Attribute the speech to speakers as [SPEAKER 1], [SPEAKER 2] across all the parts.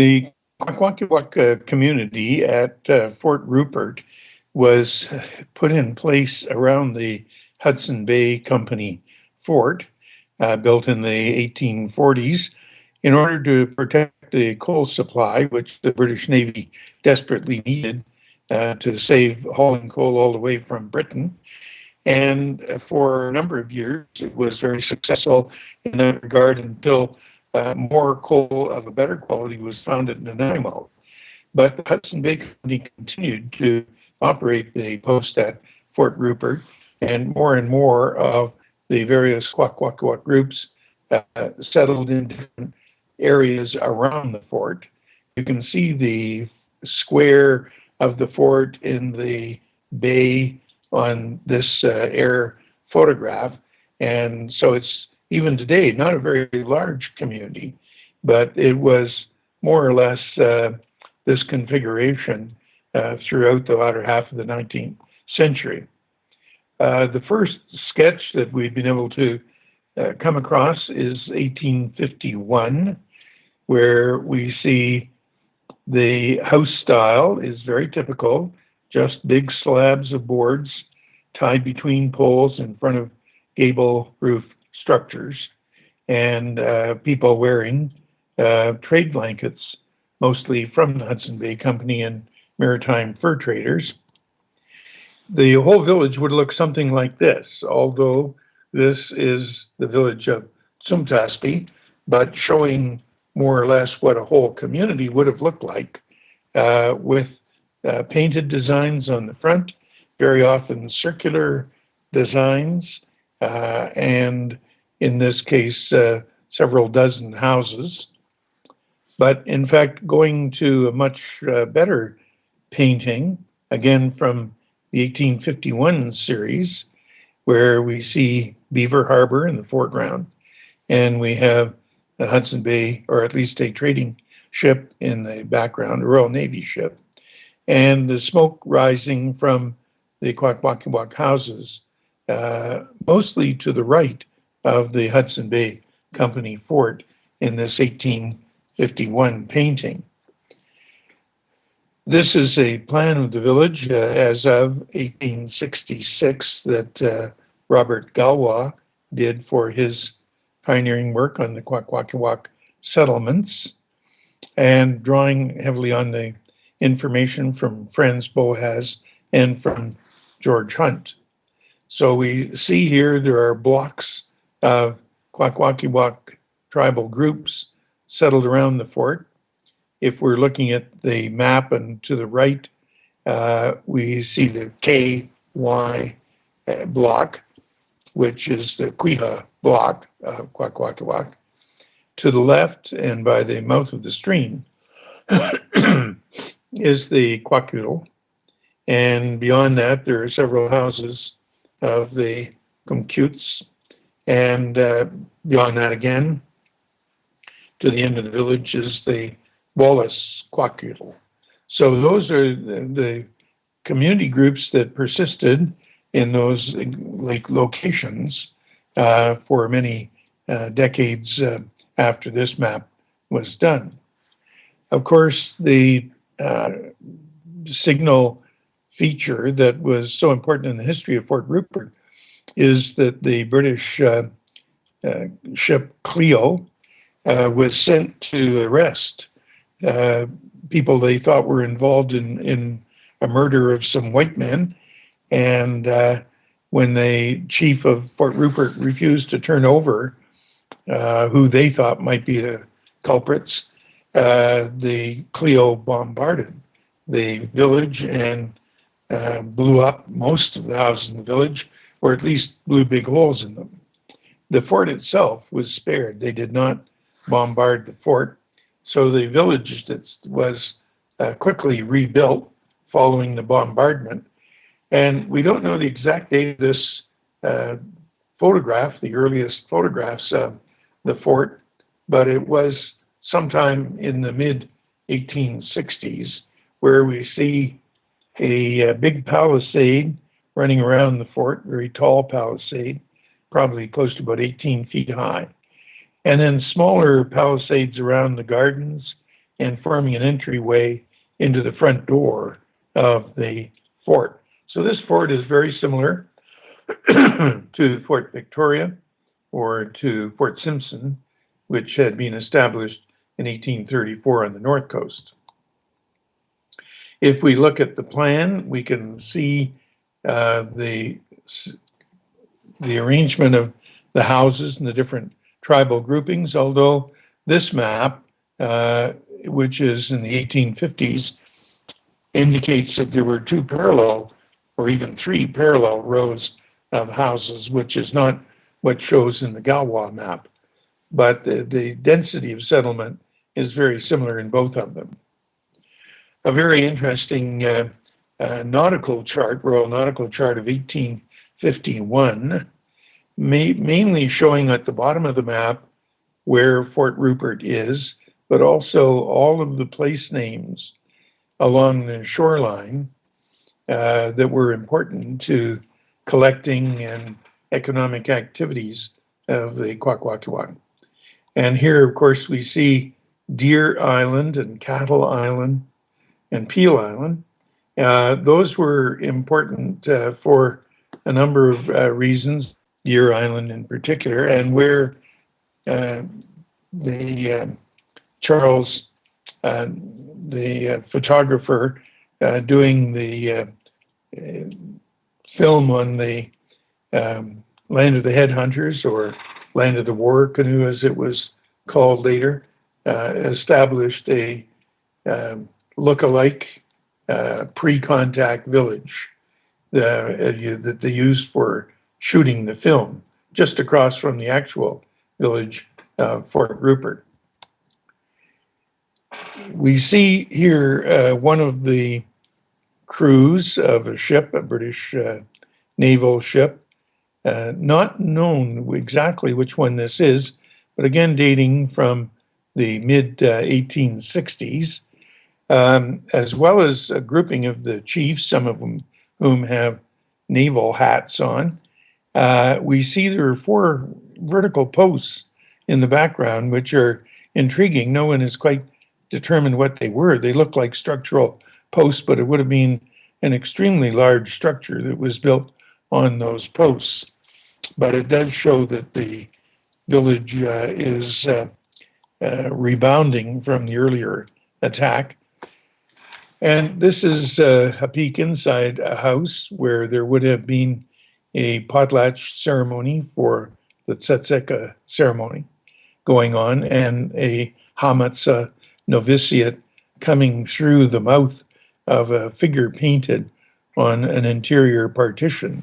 [SPEAKER 1] The Kwakwaka'wakw community at Fort Rupert was put in place around the Hudson Bay Company fort, built in the 1840s, in order to protect the coal supply, which the British Navy desperately needed to save hauling coal all the way from Britain. And for a number of years, it was very successful in that regard until more coal of a better quality was found at Nanaimo. But the Hudson Bay Company continued to operate the post at Fort Rupert, and more of the various Kwakwaka'wakw groups settled in different areas around the fort. You can see the square of the fort in the bay on this air photograph. And so it's even today not a very large community, but it was more or less this configuration throughout the latter half of the 19th century. The first sketch that we've been able to come across is 1851, where we see the house style is very typical, just big slabs of boards tied between poles in front of gable roof structures, and people wearing trade blankets, mostly from the Hudson Bay Company and maritime fur traders. The whole village would look something like this, although this is the village of Tsaxis, but showing more or less what a whole community would have looked like, with painted designs on the front, very often circular designs, and in this case, several dozen houses. But in fact, going to a much better painting, again from the 1851 series, where we see Beaver Harbor in the foreground, and we have the Hudson Bay, or at least a trading ship in the background, a Royal Navy ship, and the smoke rising from the Kwakwaka'wakw houses, mostly to the right of the Hudson Bay Company fort in this 1851 painting. This is a plan of the village as of 1866 that Robert Galwa did for his pioneering work on the Kwakwaka'wakw settlements, and drawing heavily on the information from Franz Boas and from George Hunt. So we see here there are blocks of Kwakwaka'wakw tribal groups settled around the fort. If we're looking at the map and to the right, we see the KY block, which is the Quiha block of Kwakwaka'wakw. To the left and by the mouth of the stream is the Kwakiutl, and beyond that there are several houses of the Kumkuts, and beyond that again, to the end of the village is the Wallace Kwakiutl. So those are the community groups that persisted in those locations for many decades after this map was done. Of course, the signal feature that was so important in the history of Fort Rupert is that the British ship Clio was sent to arrest people they thought were involved in a murder of some white men. And when the chief of Fort Rupert refused to turn over who they thought might be the culprits, the Clio bombarded the village and blew up most of the houses in the village, or at least blew big holes in them. The fort itself was spared. They did not bombard the fort. So the village that was quickly rebuilt following the bombardment. And we don't know the exact date of this photograph, the earliest photographs of the fort, but it was sometime in the mid-1860s, where we see a big palisade running around the fort, very tall palisade, probably close to about 18 feet high. And then smaller palisades around the gardens and forming an entryway into the front door of the fort. So this fort is very similar to Fort Victoria or to Fort Simpson, which had been established in 1834 on the north coast. If we look at the plan, we can see the arrangement of the houses and the different tribal groupings, although this map, which is in the 1850s, indicates that there were two parallel or even three parallel rows of houses, which is not what shows in the Gawa map. But the density of settlement is very similar in both of them. A very interesting nautical chart, Royal Nautical Chart of 1851, mainly showing at the bottom of the map where Fort Rupert is, but also all of the place names along the shoreline that were important to collecting and economic activities of the Kwakwaka'wakw. And here, of course, we see Deer Island and Cattle Island and Peel Island. Those were important for a number of reasons, Deer Island in particular, and where Charles, the photographer doing the film on the Land of the Headhunters, or Land of the War Canoe as it was called later, established a look-alike pre-contact village that they used for shooting the film, just across from the actual village of Fort Rupert. We see here one of the crews of a ship, a British naval ship, not known exactly which one this is, but again dating from the mid-1860s, as well as a grouping of the chiefs, some of whom have naval hats on. We see there are 4 vertical posts in the background, which are intriguing. No one has quite determined what they were. They look like structural posts, but it would have been an extremely large structure that was built on those posts. But it does show that the village is rebounding from the earlier attack. And this is a peek inside a house where there would have been a potlatch ceremony for the Tsaxis ceremony going on, and a hamatsa novitiate coming through the mouth of a figure painted on an interior partition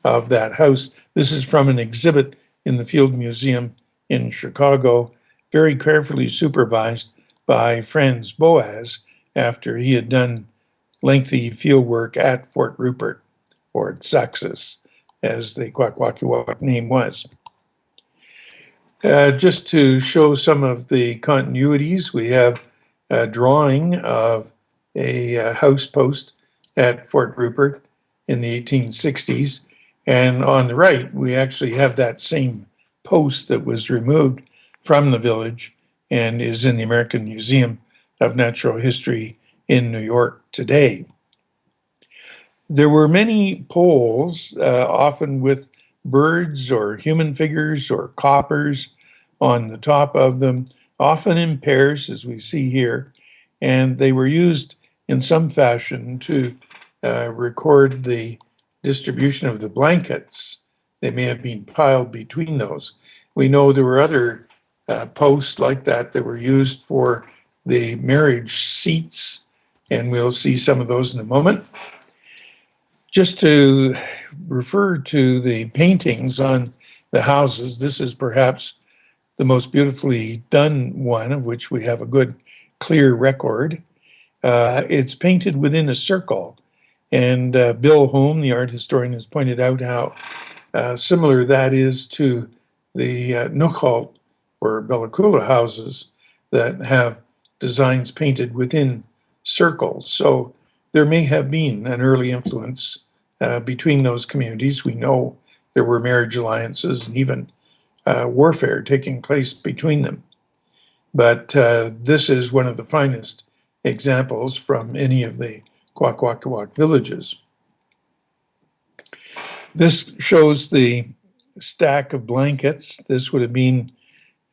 [SPEAKER 1] of that house. This is from an exhibit in the Field Museum in Chicago, very carefully supervised by Franz Boas after he had done lengthy field work at Fort Rupert, or Tsaxis, as the Kwakwaka'wakw name was. Just to show some of the continuities, we have a drawing of a house post at Fort Rupert in the 1860s. And on the right, we actually have that same post that was removed from the village and is in the American Museum of Natural History in New York today. There were many poles, often with birds or human figures or coppers on the top of them, often in pairs, as we see here, and they were used in some fashion to record the distribution of the blankets. They may have been piled between those. We know there were other posts like that that were used for the marriage seats, and we'll see some of those in a moment. Just to refer to the paintings on the houses, this is perhaps the most beautifully done one, of which we have a good, clear record. It's painted within a circle, and Bill Home, the art historian, has pointed out how similar that is to the Nukhalt or Bellacoola houses that have designs painted within circles. So there may have been an early influence between those communities. We know there were marriage alliances and even warfare taking place between them. But this is one of the finest examples from any of the Kwakwaka'wakw villages. This shows the stack of blankets. This would have been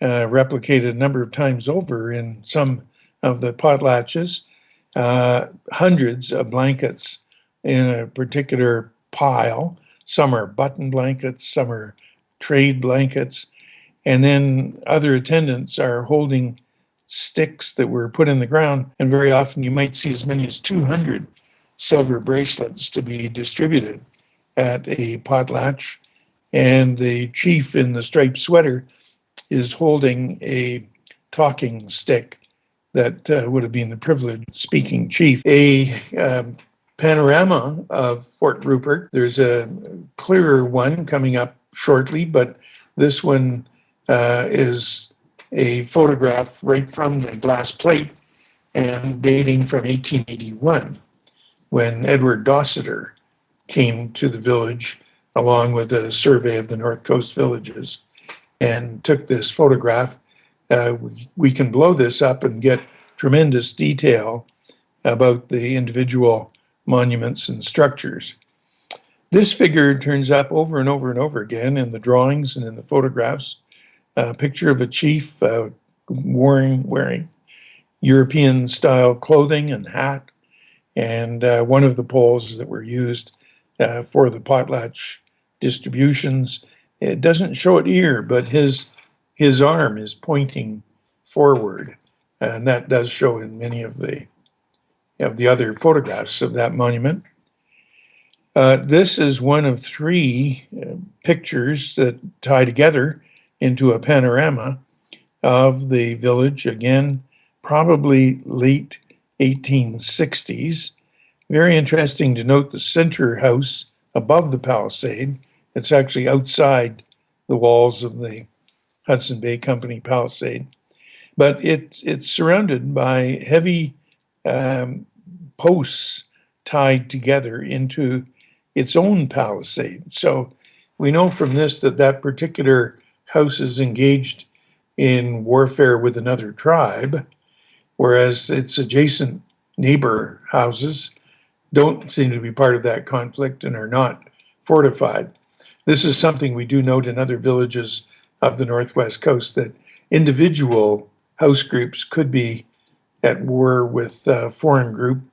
[SPEAKER 1] replicated a number of times over in some of the potlatches. Hundreds of blankets in a particular pile. Some are button blankets, some are trade blankets, and then other attendants are holding sticks that were put in the ground, and very often you might see as many as 200 silver bracelets to be distributed at a potlatch. And the chief in the striped sweater is holding a talking stick that would have been the privileged speaking chief. A panorama of Fort Rupert. There's a clearer one coming up shortly, but this one is a photograph right from the glass plate and dating from 1881, when Edward Dossiter came to the village along with a survey of the North Coast villages and took this photograph. We can blow this up and get tremendous detail about the individual monuments and structures. This figure turns up over and over and over again in the drawings and in the photographs. A picture of a chief wearing European-style clothing and hat, and one of the poles that were used for the potlatch distributions. It doesn't show it here, but his arm is pointing forward, and that does show in many of the other photographs of that monument. This is one of three pictures that tie together into a panorama of the village, again, probably late 1860s. Very interesting to note the center house above the palisade. It's actually outside the walls of the Hudson Bay Company palisade, but it's surrounded by heavy posts tied together into its own palisade. So we know from this that that particular house is engaged in warfare with another tribe, whereas its adjacent neighbor houses don't seem to be part of that conflict and are not fortified. This is something we do note in other villages of the Northwest Coast, that individual house groups could be at war with a foreign group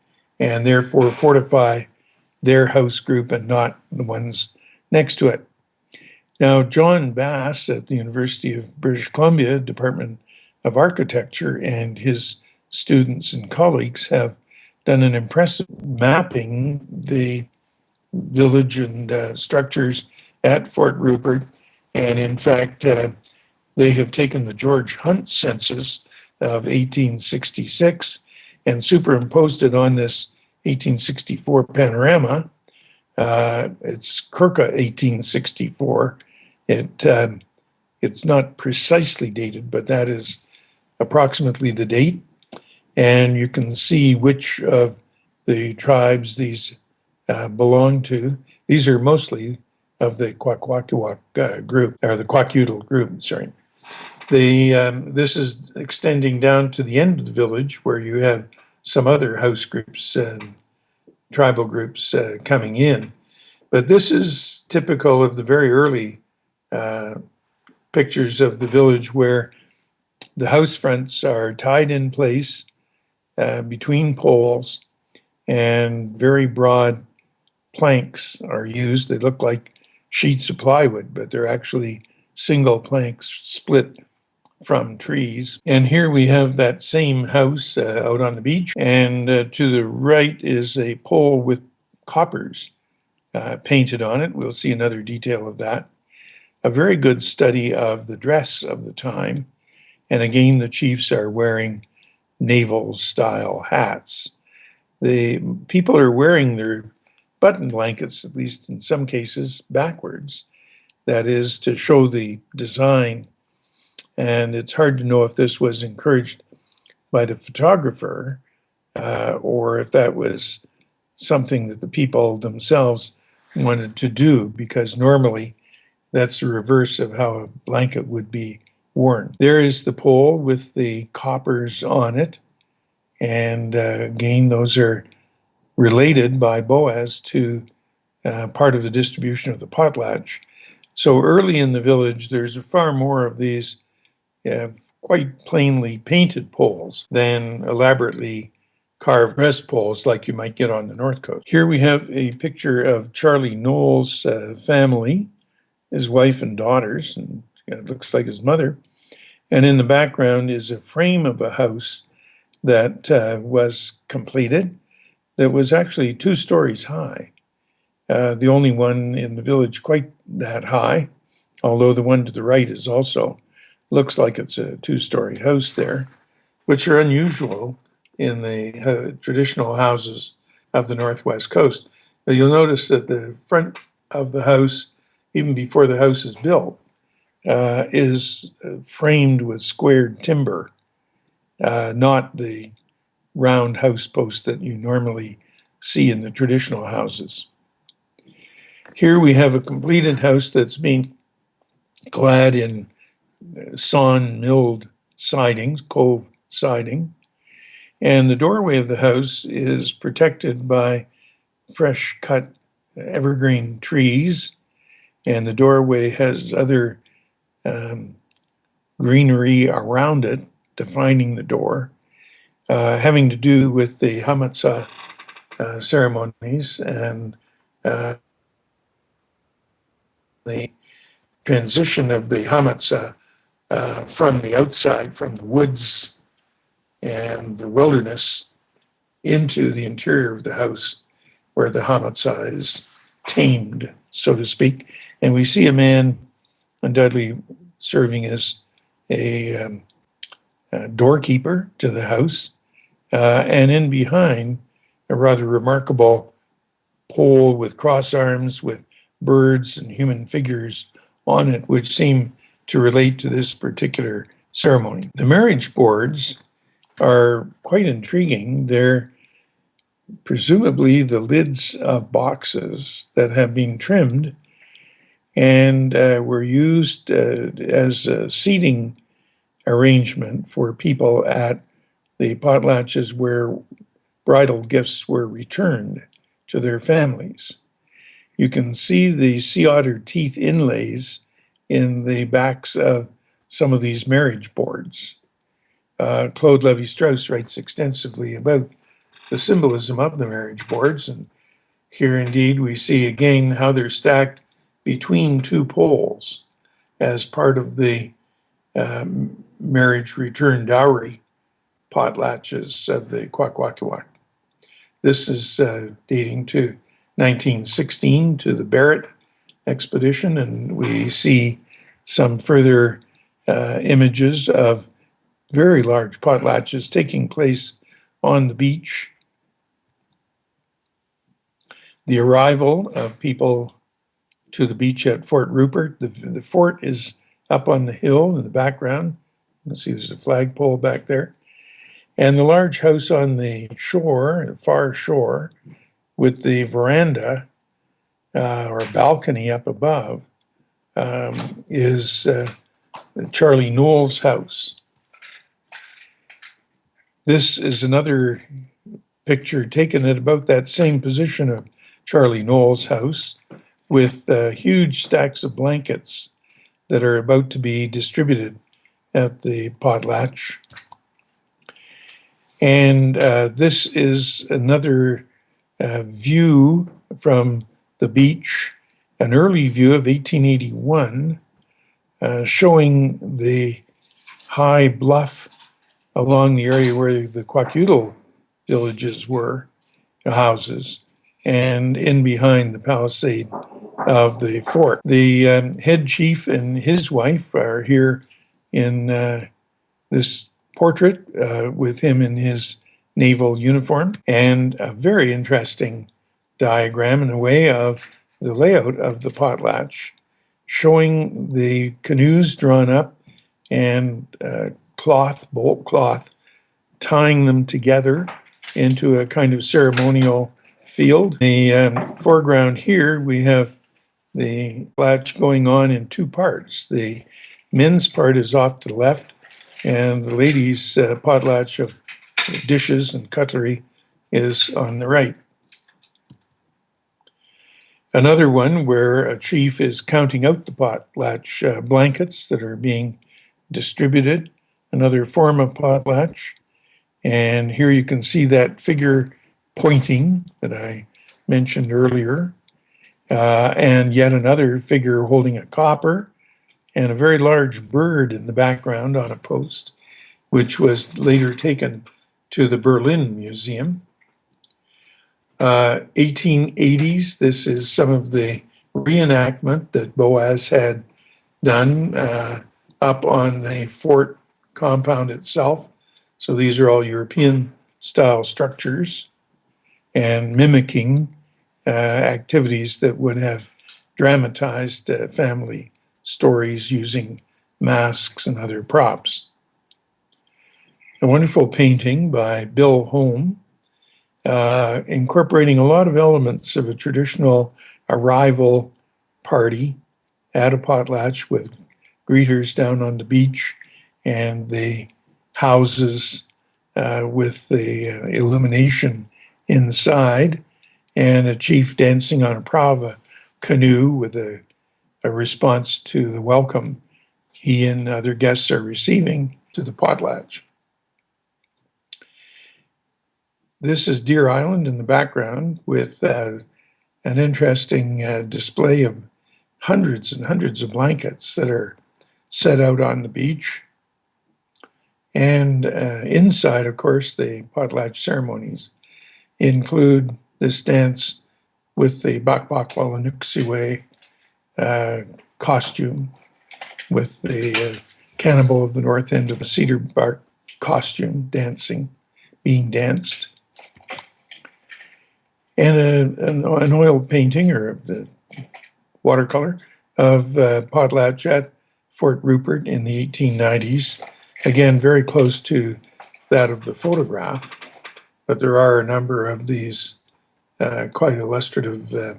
[SPEAKER 1] and therefore fortify their house group and not the ones next to it. Now, John Bass at the University of British Columbia, Department of Architecture, and his students and colleagues have done an impressive mapping the village and structures at Fort Rupert. And in fact, they have taken the George Hunt census of 1866 and superimposed it on this 1864 panorama. It's Kirka 1864. It's not precisely dated, but that is approximately the date. And you can see which of the tribes these belong to. These are mostly of the Kwakwaka'wakw group, or the Kwakiutl group, sorry. This is extending down to the end of the village where you have some other house groups and tribal groups coming in. But this is typical of the very early pictures of the village where the house fronts are tied in place between poles, and very broad planks are used. They look like sheets of plywood, but they're actually single planks split from trees. And here we have that same house out on the beach, and to the right is a pole with coppers painted on it. We'll see another detail of that. A very good study of the dress of the time. And again, the chiefs are wearing naval-style hats. The people are wearing their button blankets, at least in some cases, backwards. That is to show the design. And it's hard to know if this was encouraged by the photographer or if that was something that the people themselves wanted to do, because normally that's the reverse of how a blanket would be worn. There is the pole with the coppers on it. And again, those are related by Boaz to part of the distribution of the potlatch. So early in the village, there's far more of these quite plainly painted poles than elaborately carved breast poles like you might get on the North Coast. Here we have a picture of Charlie Knowles' family, his wife and daughters, and it looks like his mother. And in the background is a frame of a house that was completed that was actually 2 stories high. The only one in the village quite that high, although the one to the right is also, looks like it's a 2-story house there, which are unusual in the traditional houses of the Northwest Coast. But you'll notice that the front of the house, even before the house is built, is framed with squared timber, not the round house posts that you normally see in the traditional houses. Here we have a completed house that's being clad in sawn milled sidings, cove siding, and the doorway of the house is protected by fresh cut evergreen trees, and the doorway has other greenery around it, defining the door, having to do with the Hamatzah ceremonies and the transition of the Hamatzah from the outside, from the woods and the wilderness, into the interior of the house where the Hamatzah is tamed, so to speak. And we see a man undoubtedly serving as a doorkeeper to the house, and in behind, a rather remarkable pole with cross arms with birds and human figures on it, which seem to relate to this particular ceremony. The marriage boards are quite intriguing. They're presumably the lids of boxes that have been trimmed and were used as a seating arrangement for people at the potlatches where bridal gifts were returned to their families. You can see the sea otter teeth inlays in the backs of some of these marriage boards. Claude Lévi-Strauss writes extensively about the symbolism of the marriage boards, and here indeed we see again how they're stacked between 2 poles as part of the marriage return dowry potlatches of the Kwakwaka'wakw. This is dating to 1916, to the Barrett expedition, and we see some further images of very large potlatches taking place on the beach. The arrival of people to the beach at Fort Rupert. The fort is up on the hill in the background. You can see there's a flagpole back there. And the large house on the shore, the far shore, with the veranda or balcony up above, is Charlie Knowles' house. This is another picture taken at about that same position of Charlie Knowles' house, with huge stacks of blankets that are about to be distributed at the potlatch. And this is another view from the beach, an early view of 1881, showing the high bluff along the area where the Kwakwaka'wakw villages were, houses, and in behind the palisade of the fort. The head chief and his wife are here in this portrait with him in his naval uniform, and a very interesting diagram in a way of the layout of the potlatch, showing the canoes drawn up and bolt cloth, tying them together into a kind of ceremonial field. In the foreground here, we have the potlatch going on in 2 parts. The men's part is off to the left, and the ladies' potlatch of dishes and cutlery is on the right. Another one where a chief is counting out the potlatch blankets that are being distributed, another form of potlatch. And here you can see that figure pointing that I mentioned earlier, and yet another figure holding a copper and a very large bird in the background on a post, which was later taken to the Berlin Museum. 1880s, this is some of the reenactment that Boaz had done up on the fort compound itself. So these are all European style structures and mimicking activities that would have dramatized family stories using masks and other props. A wonderful painting by Bill Home, incorporating a lot of elements of a traditional arrival party at a potlatch with greeters down on the beach and the houses with the illumination inside, and a chief dancing on a prow of a canoe with a response to the welcome he and other guests are receiving to the potlatch. This is Deer Island in the background with an interesting display of hundreds and hundreds of blankets that are set out on the beach. And inside, of course, the potlatch ceremonies include this dance with the Kwakwaka'wakw costume, with the cannibal of the north end of the cedar bark costume being danced. And an oil painting or watercolor of potlatch at Fort Rupert in the 1890s. Again, very close to that of the photograph, but there are a number of these quite illustrative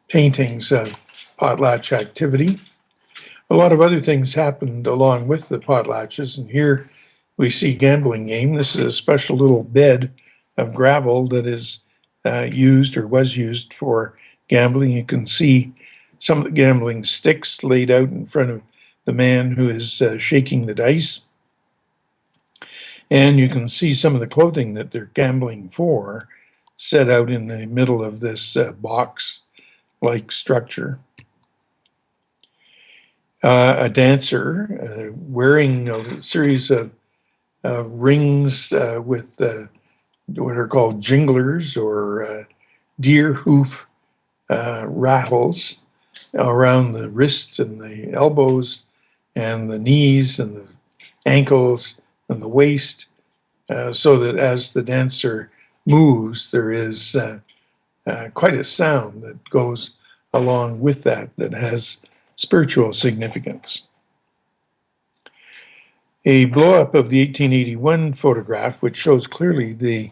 [SPEAKER 1] paintings of potlatch activity. A lot of other things happened along with the potlatches, and here we see gambling game. This is a special little bed of gravel that is used or was used for gambling. You can see some of the gambling sticks laid out in front of the man who is shaking the dice. And you can see some of the clothing that they're gambling for set out in the middle of this box-like structure. A dancer wearing a series of rings with what are called jinglers or deer hoof rattles around the wrists and the elbows and the knees and the ankles and the waist, so that as the dancer moves, there is quite a sound that goes along with that has spiritual significance. A blow-up of the 1881 photograph, which shows clearly the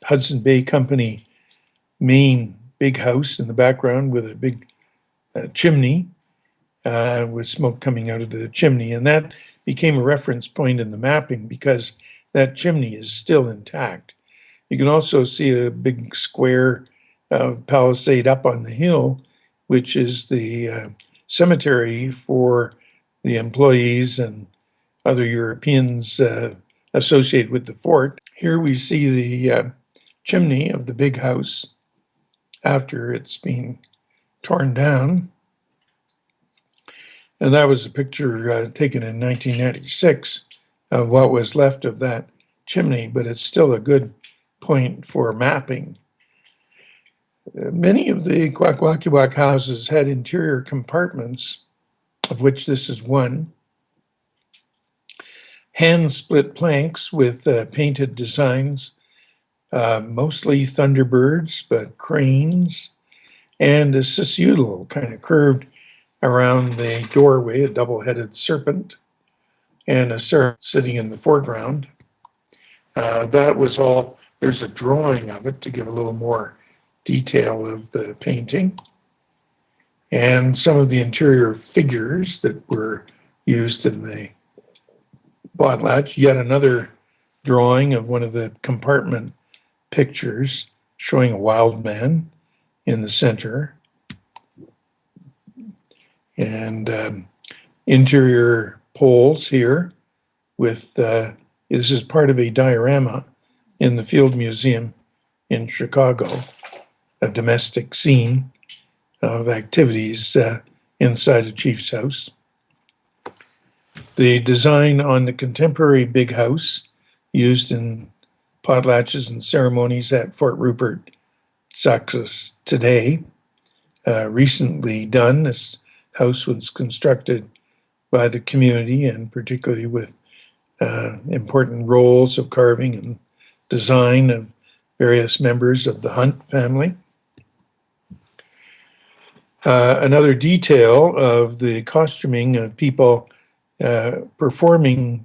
[SPEAKER 1] Hudson Bay Company main big house in the background with a big chimney with smoke coming out of the chimney. And that became a reference point in the mapping because that chimney is still intact. You can also see a big square palisade up on the hill, which is the cemetery for the employees and other Europeans associated with the fort. Here we see the chimney of the big house after it's been torn down. And that was a picture taken in 1996 of what was left of that chimney, but it's still a good point for mapping. Many of the Kwakwaka'wakw houses had interior compartments, of which this is one. Hand-split planks with painted designs, mostly thunderbirds, but cranes, and a sisudal kind of curved around the doorway, a double-headed serpent, and a serpent sitting in the foreground. That was all. There's a drawing of it to give a little more detail of the painting. and some of the interior figures that were used in the Potlatch. Yet another drawing of one of the compartment pictures showing a wild man in the center, and interior poles here with, this is part of a diorama in the Field Museum in Chicago, a domestic scene of activities inside a chief's house. The design on the contemporary big house used in potlatches and ceremonies at Fort Rupert, Tsaxis today, recently done. This house was constructed by the community, and particularly with important roles of carving and design of various members of the Hunt family. Another detail of the costuming of people performing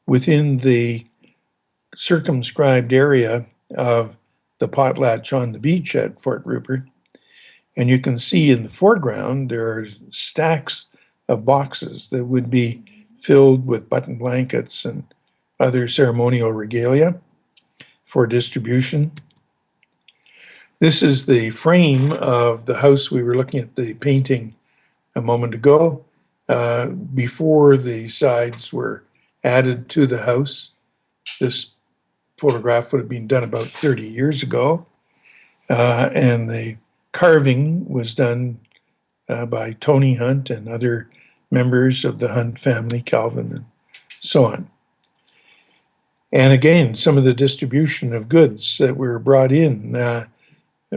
[SPEAKER 1] within the circumscribed area of the potlatch on the beach at Fort Rupert. And you can see in the foreground, there are stacks of boxes that would be filled with button blankets and other ceremonial regalia for distribution. This is the frame of the house. We were looking at the painting a moment ago. Before the sides were added to the house, this photograph would have been done about 30 years ago. And the carving was done by Tony Hunt and other members of the Hunt family, Calvin and so on. And again, some of the distribution of goods that were brought in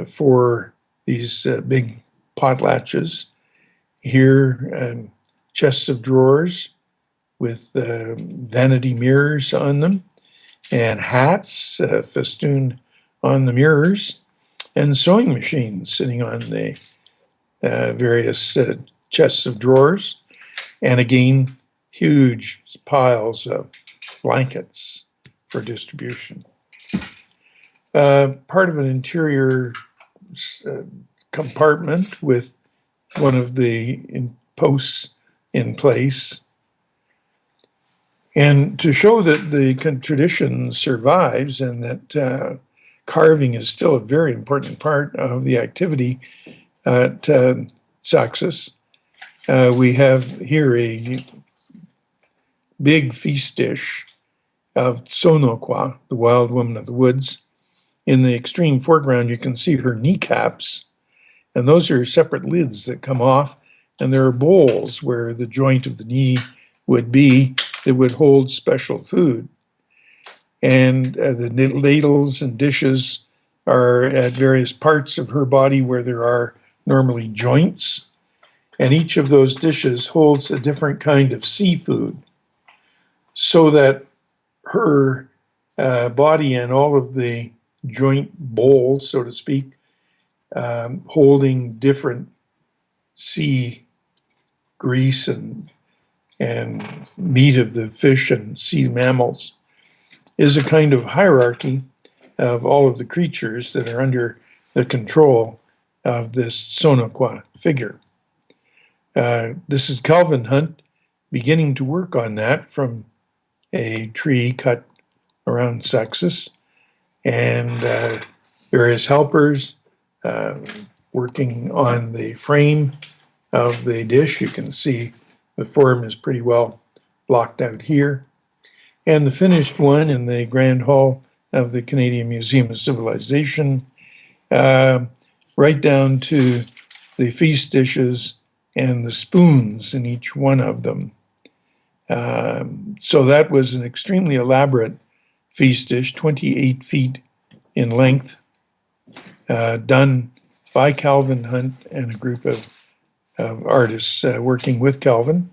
[SPEAKER 1] for these big potlatches. Here, chests of drawers with vanity mirrors on them, and hats festooned on the mirrors, and sewing machines sitting on the various chests of drawers, and again, huge piles of blankets for distribution. Part of an interior compartment with one of the posts in place. And to show that the tradition survives and that carving is still a very important part of the activity at Tsaxis, we have here a big feast dish of Sonoquoi, the wild woman of the woods. In the extreme foreground, you can see her kneecaps, and those are separate lids that come off, and there are bowls where the joint of the knee would be that would hold special food. And the ladles and dishes are at various parts of her body where there are normally joints, and each of those dishes holds a different kind of seafood, so that her body and all of the joint bowls, so to speak, holding different sea grease and meat of the fish and sea mammals, is a kind of hierarchy of all of the creatures that are under the control of this Sonoquoi figure. This is Calvin Hunt beginning to work on that from a tree cut around Tsaxis, and various helpers working on the frame of the dish. You can see the form is pretty well blocked out here. And the finished one in the Grand Hall of the Canadian Museum of Civilization, right down to the feast dishes and the spoons in each one of them. So that was an extremely elaborate feast dish, 28 feet in length, done by Calvin Hunt and a group of artists working with Calvin.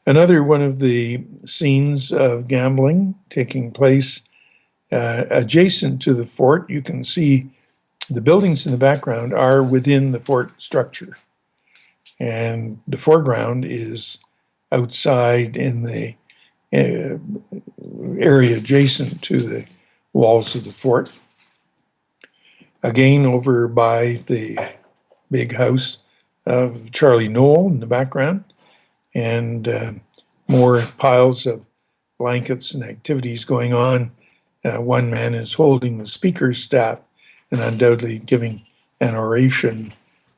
[SPEAKER 1] Another one of the scenes of gambling taking place adjacent to the fort. You can see the buildings in the background are within the fort structure, and the foreground is outside in the area adjacent to the walls of the fort. Again, over by the big house, of Charlie Knoll in the background, and more piles of blankets and activities going on. One man is holding the speaker's staff and undoubtedly giving an oration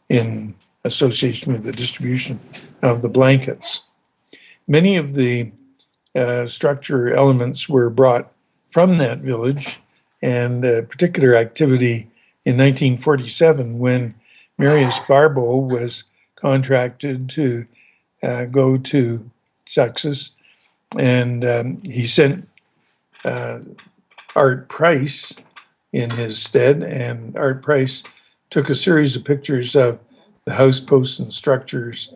[SPEAKER 1] in association with the distribution of the blankets. Many of the structure elements were brought from that village, and a particular activity in 1947 when Marius Barbeau was contracted to go to Tsaxis, and he sent Art Price in his stead, and Art Price took a series of pictures of the house posts and structures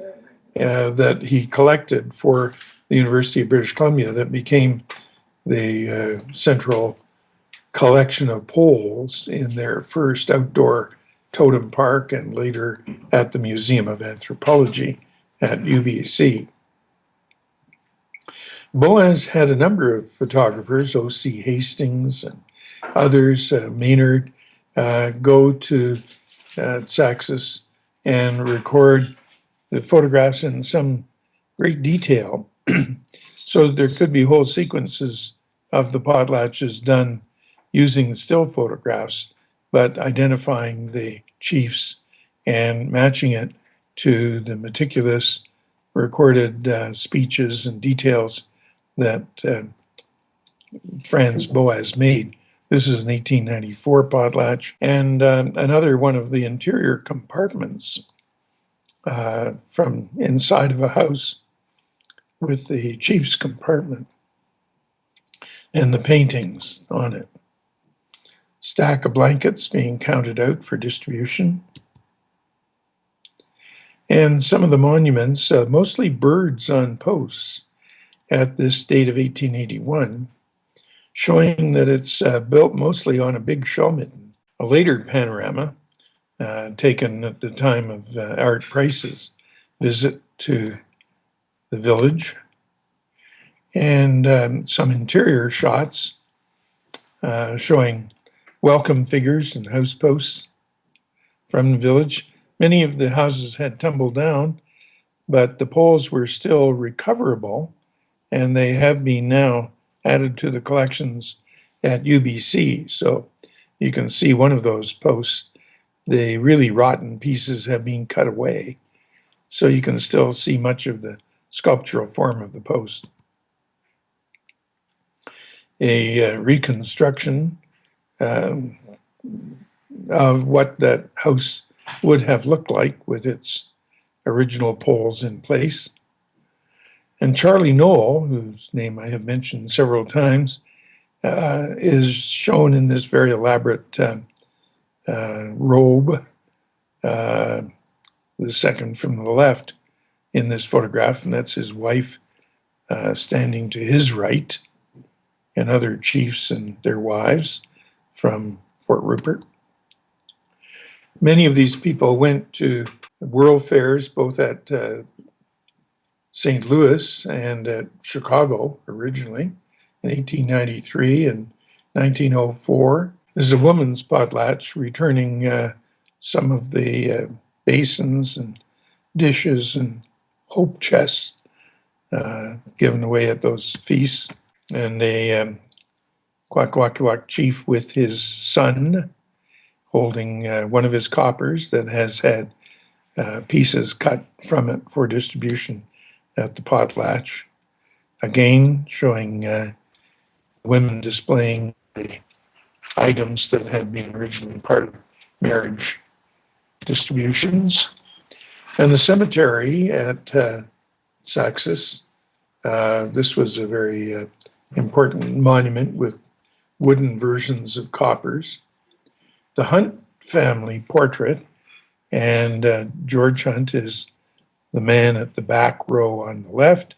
[SPEAKER 1] that he collected for the University of British Columbia that became the central collection of poles in their first outdoor totem park and later at the Museum of Anthropology at UBC. Boas had a number of photographers, O.C. Hastings and others, Maynard, go to Tsaxis and record the photographs in some great detail so that there could be whole sequences of the potlatches done using still photographs, but identifying the chiefs and matching it to the meticulous recorded speeches and details that Franz Boas made. This is an 1894 potlatch, and another one of the interior compartments from inside of a house with the chief's compartment and the paintings on it. Stack of blankets being counted out for distribution. And some of the monuments, mostly birds on posts at this date of 1881, showing that it's built mostly on a big shell mitten. A later panorama taken at the time of Art Price's visit to the village, and some interior shots showing welcome figures and house posts from the village. Many of the houses had tumbled down, but the poles were still recoverable, and they have been now added to the collections at UBC. So you can see one of those posts, the really rotten pieces have been cut away. So you can still see much of the sculptural form of the post. A reconstruction of what that house would have looked like with its original poles in place. And Charlie Knoll, whose name I have mentioned several times, is shown in this very elaborate robe, the second from the left in this photograph, and that's his wife standing to his right, and other chiefs and their wives from Fort Rupert. Many of these people went to world fairs, both at St. Louis and at Chicago originally in 1893 and 1904. There's a woman's potlatch returning some of the basins and dishes and hope chests given away at those feasts. And a Kwakwaka'wakw chief with his son holding one of his coppers that has had pieces cut from it for distribution at the potlatch. Again, showing women displaying the items that had been originally part of marriage distributions. And the cemetery at Tsaxis, this was a very important monument with wooden versions of coppers. The Hunt family portrait, and George Hunt is the man at the back row on the left,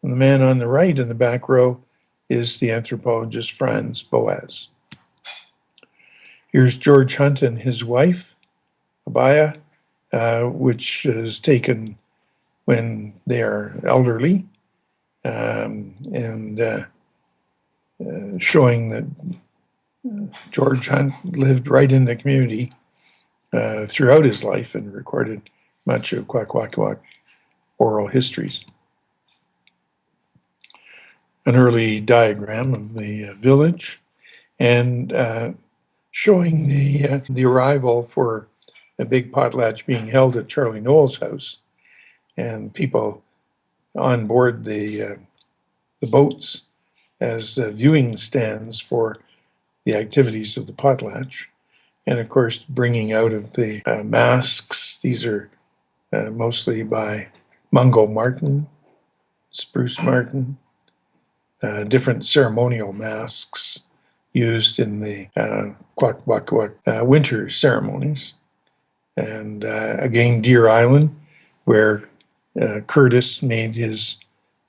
[SPEAKER 1] and the man on the right in the back row is the anthropologist Franz Boas. Here's George Hunt and his wife, Abaya, which is taken when they are elderly, and showing that George Hunt lived right in the community throughout his life and recorded much of Kwakwaka'wakw oral histories. An early diagram of the village, and showing the arrival for a big potlatch being held at Charlie Noel's house, and people on board the boats as viewing stands for the activities of the potlatch. And of course, bringing out of the masks. These are mostly by Mungo Martin, Spruce Martin, different ceremonial masks used in the Kwakwaka'wakw winter ceremonies. And again, Deer Island, where Curtis made his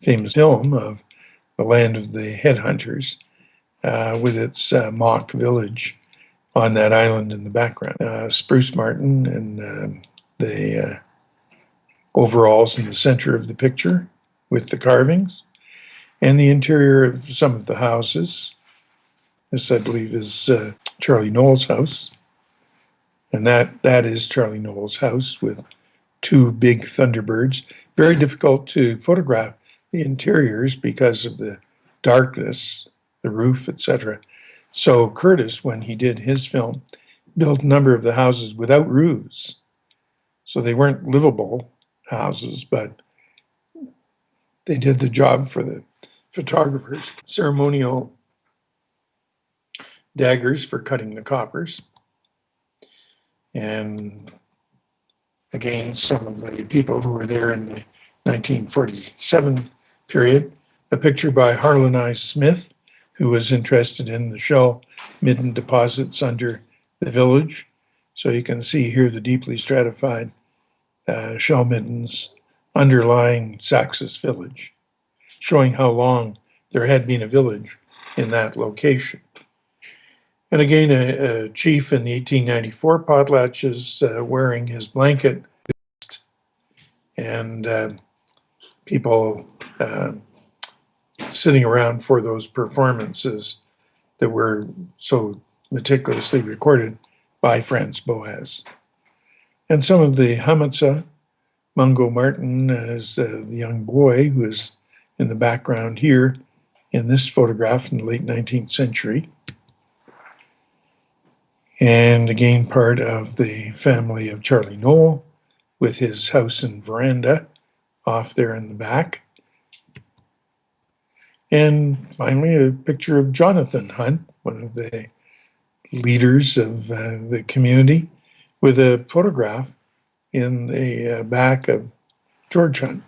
[SPEAKER 1] famous film of the land of the headhunters, with its mock village on that island in the background. Spruce Martin and the overalls in the center of the picture with the carvings, and the interior of some of the houses. This, I believe, is Charlie Noel's house. And that is Charlie Noel's house with two big Thunderbirds. Very difficult to photograph the interiors because of the darkness, the roof, etc. So Curtis, when he did his film, built a number of the houses without roofs. So they weren't livable houses, but they did the job for the photographers. Ceremonial daggers for cutting the coppers. And again, some of the people who were there in the 1947 period. A picture by Harlan I. Smith, who was interested in the shell midden deposits under the village. So you can see here the deeply stratified shell middens underlying Tsaxis village, showing how long there had been a village in that location. And again, a chief in the 1894 potlatch is wearing his blanket, and people sitting around for those performances that were so meticulously recorded by Franz Boas. And some of the Hamatsa, Mungo Martin is the young boy who is in the background here in this photograph in the late 19th century. And again, part of the family of Charlie Noel with his house and veranda off there in the back. And finally, a picture of Jonathan Hunt, one of the leaders of the community, with a photograph in the back of George Hunt.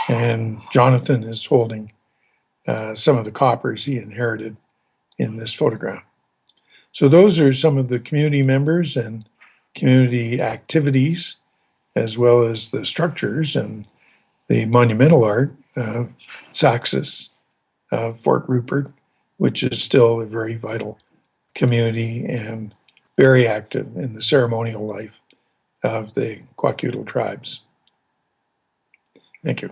[SPEAKER 1] And Jonathan is holding some of the coppers he inherited in this photograph. So those are some of the community members and community activities, as well as the structures and the monumental art of Tsaxis of Fort Rupert, which is still a very vital community and very active in the ceremonial life of the Kwakiutl tribes. Thank you.